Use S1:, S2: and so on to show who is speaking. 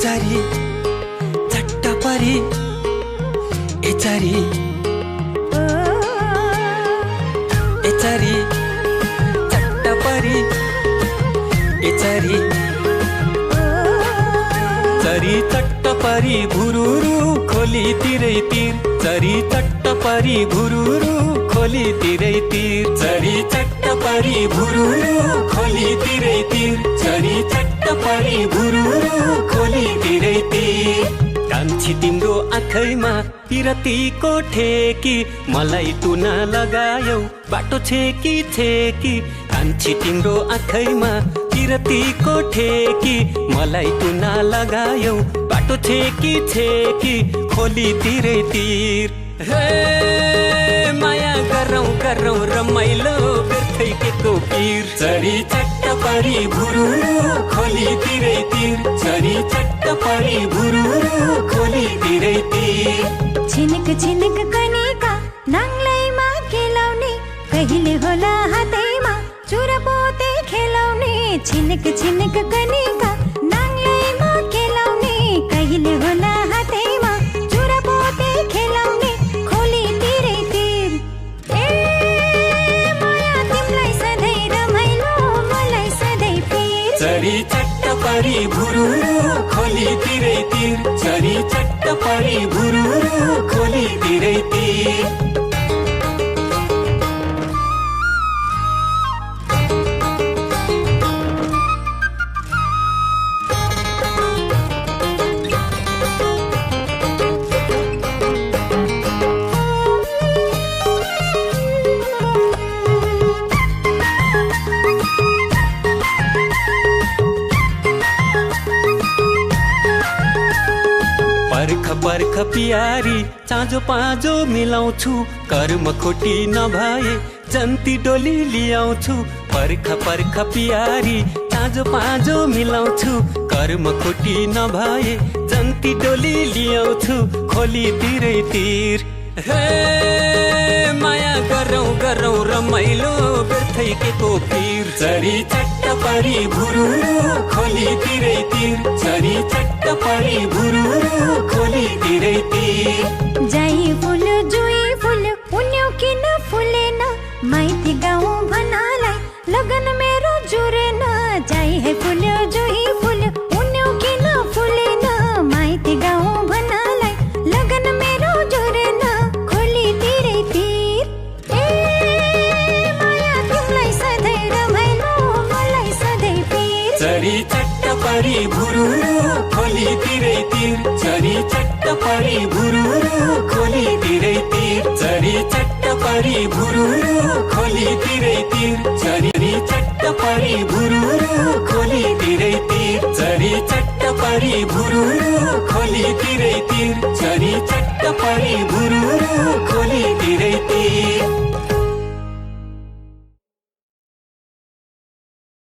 S1: एचारी चट्टा परी एचारी एचारी चट्टा परी एचारी चरी चट्ट परी भुरुरु खोली तिरै तिर चरी चट्ट परी भुरुरु खोली तिरै तिर चरी चट्ट परी भुरुरु खोली तिरै तिर चरी चट्ट परी भुरुरु खोली तिरै तिर कान्छी तिम्रो आँखैमा पिरतीको ठेकी मलाई टुना लगायौ बाटो छेकी छेकी कान्छी तिम्रो आँखैमा पिरतीको ठेकी मलाई टुना लगायौ बाटो छेकी छेकी खोली तिरै तिर हे माया गरौँ गरौँ रमाइलो व्यर्थै केको पीर चरी चट्ट परी भुरुरु खोली तिरै तिर चरी चट्ट परी भुरुरु खोली तिरै तिर
S2: छिनक छिनक कनिका नाङ्लैमा खेलाउने कहिले होला हातैमा चुरपोते खेलाउने छिनक छिनक कनिका नाङ्लैमा खेलाउने कहिले होला हातैमा चुरपोते खेलाउने खोली तिरै तिर ए माया तिमीलाई सधैँ रमाइलो मलाई सधैँ पीर
S1: चरी चट्ट परी भुरुरु खोली तिरै तिर चरी चट्ट परी भुरुरु खोली तिरै तिर पर्ख पर्ख पियारी चाँजो पाँजो मिलाउँछु कर्म खोटी नभए जन्ती डोली लियाउँछु पर्ख पर्ख पियारी चाँजो पाँजो मिलाउँछु कर्म खोटी नभए जन्ती डोली लियाउँछु खोली तिरै तिर हे माया गरौँ गरौँ रमाइलो व्यर्थै केको पीर चरी चट्ट परी भुरुरु खोली तिरै तिर चरी चट्ट परी भुरुरु खोली तिरै तिर
S2: जाई फुल जुई फुल उन्यौ किन फुलेन माइती गाउँ भनालाई लगन मेरो जुरेन जाई है फुल जुई फुल उन्यौ किन फुलेन माइती गाउँ भनालाई लगन मेरो जुरेन खोली तिरै तिर ए माया तिमीलाई सधैँ रमाइलो मलाई सधैँ पीर
S1: चरी चट्ट परी भुरुरु खोली तिरै तिर चरी चट्ट परी भुरुरु खोली तिरै तिर चरी चट्ट परी भुरुरु खोली तिरै तिर चरी चट्ट परी भुरुरु खोली तिरै तिर चरी चट्ट परी भुरुरु खोली